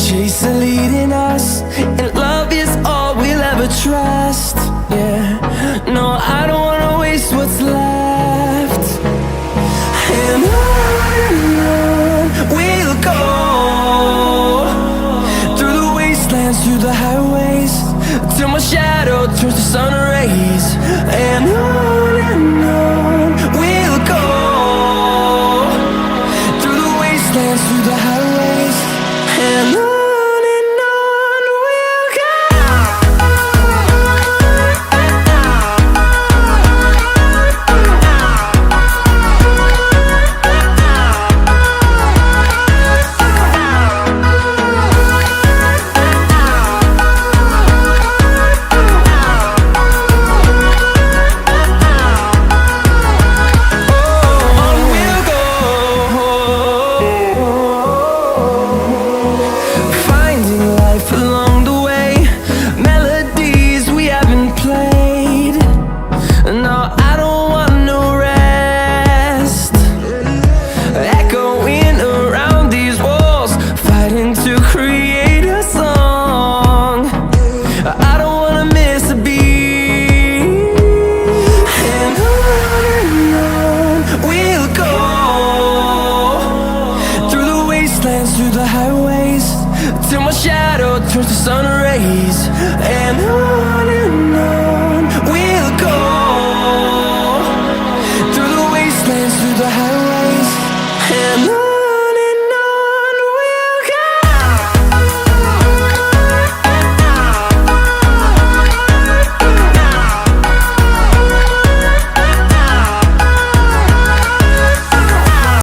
chasing, leading us, and love is all we'll ever trust. Yeah, no, I don't wanna waste what's left. And on we'll go, through the wastelands, through the highways, till my shadow turns to sun rays. And on we'll go, through the wastelands, through the highways, and on we'll go. Through the highways, till my shadow turns to sun rays. And